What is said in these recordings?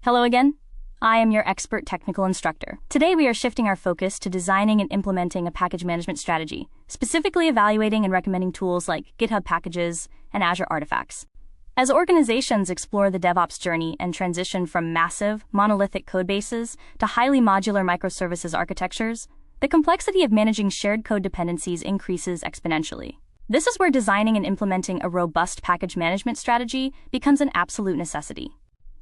Hello again. I am your expert technical instructor. Today we are shifting our focus to designing and implementing a package management strategy, specifically evaluating and recommending tools like GitHub packages and Azure artifacts. As organizations explore the DevOps journey and transition from massive, monolithic codebases to highly modular microservices architectures, the complexity of managing shared code dependencies increases exponentially. This is where designing and implementing a robust package management strategy becomes an absolute necessity.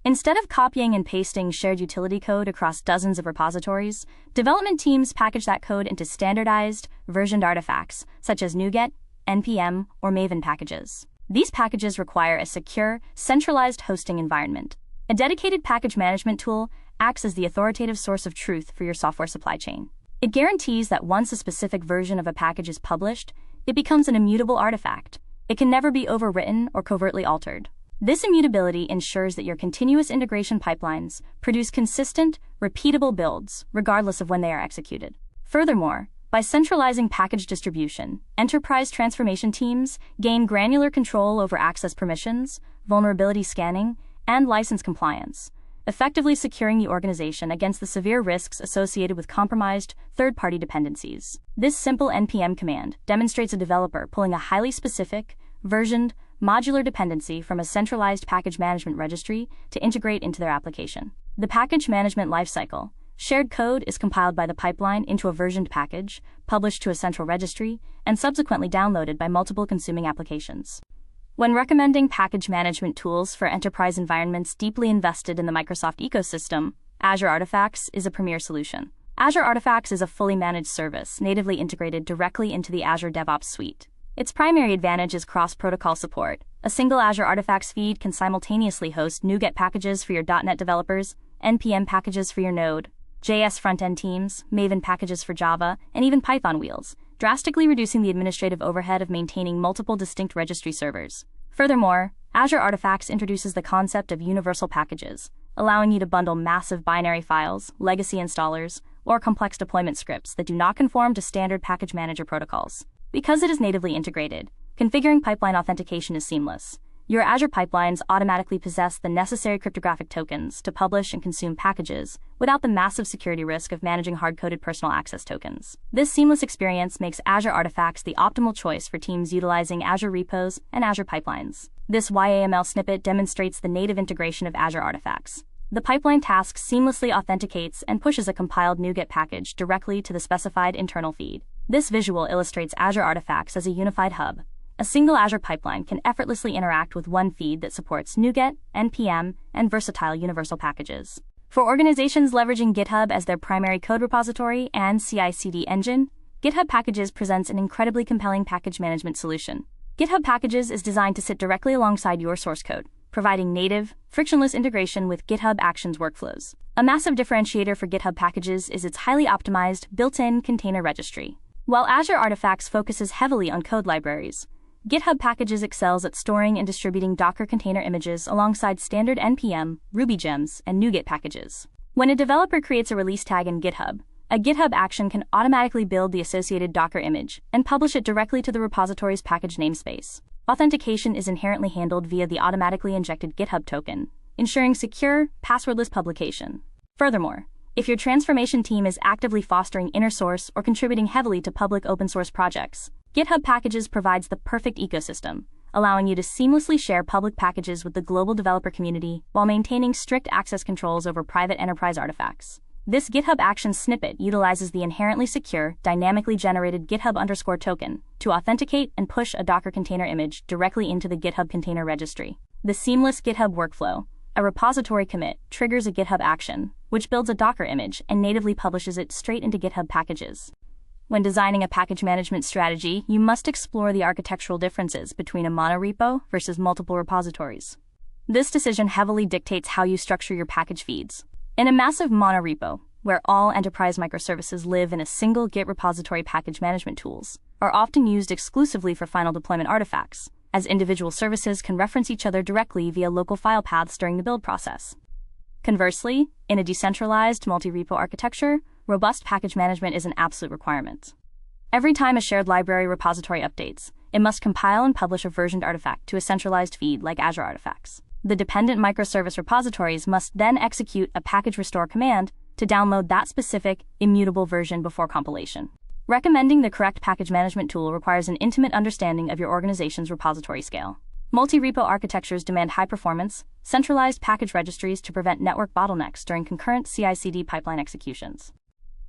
Instead of copying and pasting shared utility code across dozens of repositories, development teams package that code into standardized, versioned artifacts, such as NuGet, NPM, or Maven packages. These packages require a secure, centralized hosting environment. A dedicated package management tool acts as the authoritative source of truth for your software supply chain. It guarantees that once a specific version of a package is published, it becomes an immutable artifact. It can never be overwritten or covertly altered. This immutability ensures that your continuous integration pipelines produce consistent, repeatable builds, regardless of when they are executed. Furthermore, by centralizing package distribution, enterprise transformation teams gain granular control over access permissions, vulnerability scanning, and license compliance, effectively securing the organization against the severe risks associated with compromised third-party dependencies. This simple npm command demonstrates a developer pulling a highly specific, versioned, modular dependency from a centralized package management registry to integrate into their application. The package management lifecycle: shared code is compiled by the pipeline into a versioned package, published to a central registry, and subsequently downloaded by multiple consuming applications. When recommending package management tools for enterprise environments deeply invested in the Microsoft ecosystem, Azure Artifacts is a premier solution. Azure Artifacts is a fully managed service natively integrated directly into the Azure DevOps suite. Its primary advantage is cross-protocol support. A single Azure Artifacts feed can simultaneously host NuGet packages for your .NET developers, NPM packages for your Node.js front-end teams, Maven packages for Java, and even Python wheels, drastically reducing the administrative overhead of maintaining multiple distinct registry servers. Furthermore, Azure Artifacts introduces the concept of universal packages, allowing you to bundle massive binary files, legacy installers, or complex deployment scripts that do not conform to standard package manager protocols. Because it is natively integrated, configuring pipeline authentication is seamless. Your Azure pipelines automatically possess the necessary cryptographic tokens to publish and consume packages without the massive security risk of managing hard-coded personal access tokens. This seamless experience makes Azure Artifacts the optimal choice for teams utilizing Azure repos and Azure pipelines. This YAML snippet demonstrates the native integration of Azure Artifacts. The pipeline task seamlessly authenticates and pushes a compiled NuGet package directly to the specified internal feed. This visual illustrates Azure Artifacts as a unified hub. A single Azure pipeline can effortlessly interact with one feed that supports NuGet, NPM, and versatile universal packages. For organizations leveraging GitHub as their primary code repository and CI/CD engine, GitHub Packages presents an incredibly compelling package management solution. GitHub Packages is designed to sit directly alongside your source code, providing native, frictionless integration with GitHub Actions workflows. A massive differentiator for GitHub Packages is its highly optimized, built-in container registry. While Azure Artifacts focuses heavily on code libraries, GitHub Packages excels at storing and distributing Docker container images alongside standard NPM, Ruby gems, and NuGet packages. When a developer creates a release tag in GitHub, a GitHub action can automatically build the associated Docker image and publish it directly to the repository's package namespace. Authentication is inherently handled via the automatically injected GitHub token, ensuring secure, passwordless publication. Furthermore, if your transformation team is actively fostering inner source or contributing heavily to public open source projects, GitHub Packages provides the perfect ecosystem, allowing you to seamlessly share public packages with the global developer community while maintaining strict access controls over private enterprise artifacts. This GitHub Actions snippet utilizes the inherently secure, dynamically generated GitHub token to authenticate and push a Docker container image directly into the GitHub container registry. The seamless GitHub workflow: a repository commit triggers a GitHub action, which builds a Docker image and natively publishes it straight into GitHub Packages. When designing a package management strategy, you must explore the architectural differences between a monorepo versus multiple repositories. This decision heavily dictates how you structure your package feeds. In a massive monorepo, where all enterprise microservices live in a single Git repository, package management tools are often used exclusively for final deployment artifacts, as individual services can reference each other directly via local file paths during the build process. Conversely, in a decentralized multi-repo architecture, robust package management is an absolute requirement. Every time a shared library repository updates, it must compile and publish a versioned artifact to a centralized feed like Azure Artifacts. The dependent microservice repositories must then execute a package restore command to download that specific, immutable version before compilation. Recommending the correct package management tool requires an intimate understanding of your organization's repository scale. Multi-repo architectures demand high performance, centralized package registries to prevent network bottlenecks during concurrent CI/CD pipeline executions.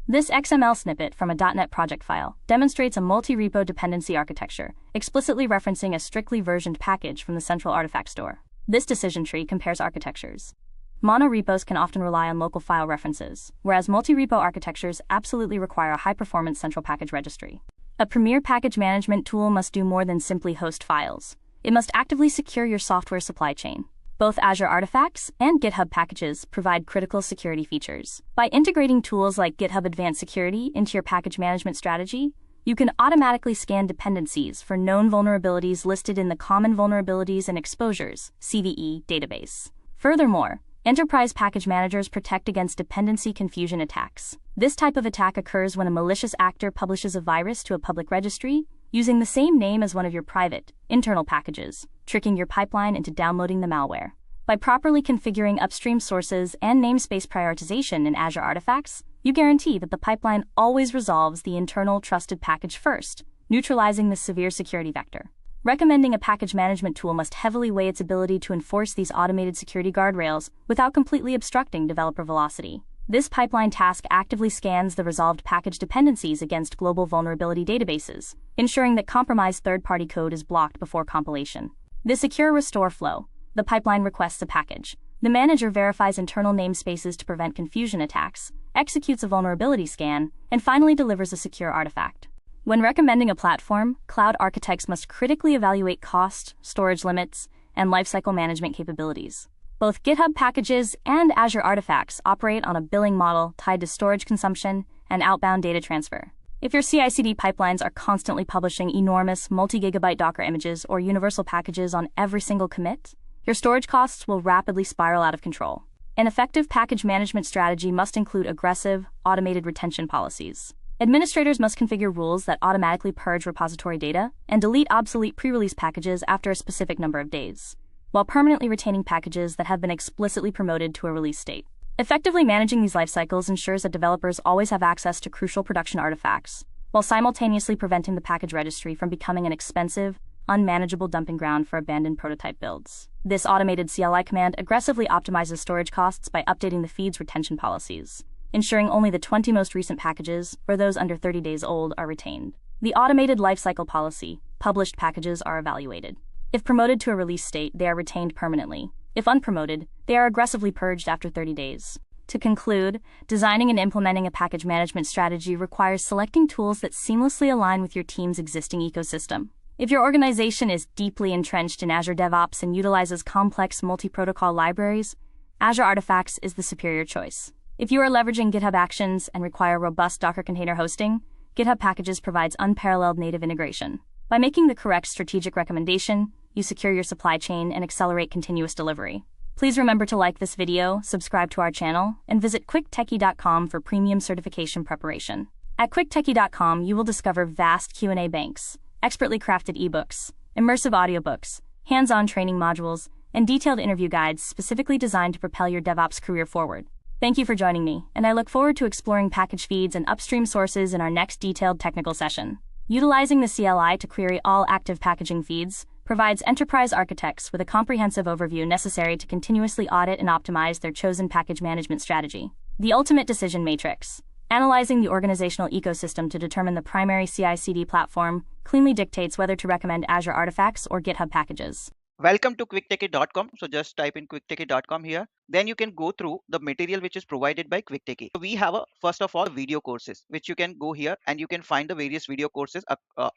This XML snippet from a .NET project file demonstrates a multi-repo dependency architecture, explicitly referencing a strictly versioned package from the central artifact store. This decision tree compares architectures. Monorepos can often rely on local file references, whereas multi-repo architectures absolutely require a high-performance central package registry. A premier package management tool must do more than simply host files. It must actively secure your software supply chain. Both Azure Artifacts and GitHub packages provide critical security features. By integrating tools like GitHub Advanced Security into your package management strategy, you can automatically scan dependencies for known vulnerabilities listed in the Common Vulnerabilities and Exposures (CVE) database. Furthermore, enterprise package managers protect against dependency confusion attacks. This type of attack occurs when a malicious actor publishes a virus to a public registry using the same name as one of your private, internal packages, tricking your pipeline into downloading the malware. By properly configuring upstream sources and namespace prioritization in Azure Artifacts, you guarantee that the pipeline always resolves the internal trusted package first, neutralizing the severe security vector. Recommending a package management tool must heavily weigh its ability to enforce these automated security guardrails without completely obstructing developer velocity. This pipeline task actively scans the resolved package dependencies against global vulnerability databases, ensuring that compromised third-party code is blocked before compilation. The secure restore flow. The pipeline requests a package. The manager verifies internal namespaces to prevent confusion attacks, executes a vulnerability scan, and finally delivers a secure artifact. When recommending a platform, cloud architects must critically evaluate cost, storage limits, and lifecycle management capabilities. Both GitHub packages and Azure Artifacts operate on a billing model tied to storage consumption and outbound data transfer. If your CI/CD pipelines are constantly publishing enormous multi-gigabyte Docker images or universal packages on every single commit, your storage costs will rapidly spiral out of control. An effective package management strategy must include aggressive, automated retention policies. Administrators must configure rules that automatically purge repository data and delete obsolete pre-release packages after a specific number of days, while permanently retaining packages that have been explicitly promoted to a release state. Effectively managing these life cycles ensures that developers always have access to crucial production artifacts, while simultaneously preventing the package registry from becoming an expensive, unmanageable dumping ground for abandoned prototype builds. This automated CLI command aggressively optimizes storage costs by updating the feed's retention policies, ensuring only the 20 most recent packages, or those under 30 days old, are retained. The automated lifecycle policy: published packages are evaluated. If promoted to a release state, they are retained permanently. If unpromoted, they are aggressively purged after 30 days. To conclude, designing and implementing a package management strategy requires selecting tools that seamlessly align with your team's existing ecosystem. If your organization is deeply entrenched in Azure DevOps and utilizes complex multi-protocol libraries, Azure Artifacts is the superior choice. If you are leveraging GitHub Actions and require robust Docker container hosting, GitHub Packages provides unparalleled native integration. By making the correct strategic recommendation, you secure your supply chain and accelerate continuous delivery. Please remember to like this video, subscribe to our channel, and visit quicktechie.com for premium certification preparation. At quicktechie.com, you will discover vast Q&A banks, expertly crafted ebooks, immersive audiobooks, hands-on training modules, and detailed interview guides specifically designed to propel your DevOps career forward. Thank you for joining me, and I look forward to exploring package feeds and upstream sources in our next detailed technical session. Utilizing the CLI to query all active packaging feeds provides enterprise architects with a comprehensive overview necessary to continuously audit and optimize their chosen package management strategy. The ultimate decision matrix: analyzing the organizational ecosystem to determine the primary CI/CD platform cleanly dictates whether to recommend Azure Artifacts or GitHub packages. Welcome to quicktechie.com. So just type in quicktechie.com here. Then you can go through the material which is provided by quicktechie. So we have first of all video courses which you can go here and you can find the various video courses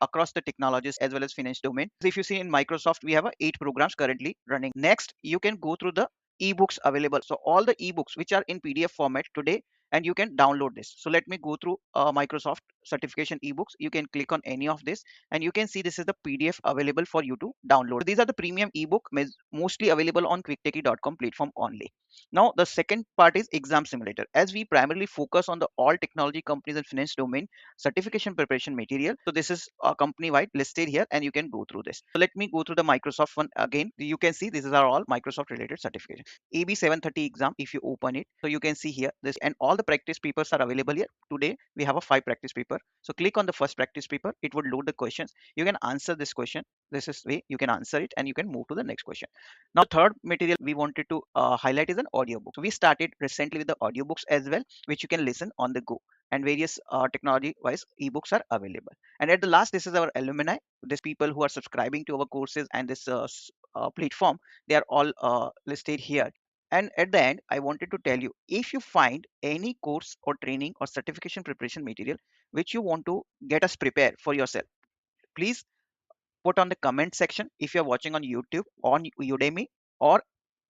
across the technologies as well as finance domain. So if you see in Microsoft, we have 8 programs currently running. Next, you can go through the ebooks available. So all the ebooks which are in PDF format today, and you can download this. So let me go through Microsoft. certification ebooks, you can click on any of this and you can see this is the PDF available for you to download. So these are the premium ebook mostly available on quicktechie.com platform only. Now the second part is exam simulator. As we primarily focus on the all technology companies and finance domain certification preparation material, so this is company wide listed here and you can go through this. So let me go through the Microsoft one again. You can see this is are all Microsoft related certification. AB730 exam, if you open it, so you can see here this, and all the practice papers are available here. Today we have a 5 practice paper. So click on the first practice paper, it would load the questions. You can answer this question. This is way you can answer it and you can move to the next question. Now the third material we wanted to highlight is an audiobook. So we started recently with the audiobooks as well, which you can listen on the go, and various technology wise ebooks are available. And at the last, this is our alumni. These people who are subscribing to our courses and this platform, they are all listed here. And at the end, I wanted to tell you, if you find any course or training or certification preparation material which you want to get us prepare for yourself, please put on the comment section. If you're watching on YouTube, on Udemy, or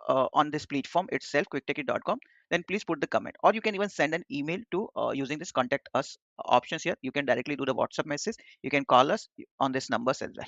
on this platform itself, quicktechie.com, then please put the comment, or you can even send an email to using this contact us options here. You can directly do the WhatsApp message. You can call us on this numbers as well.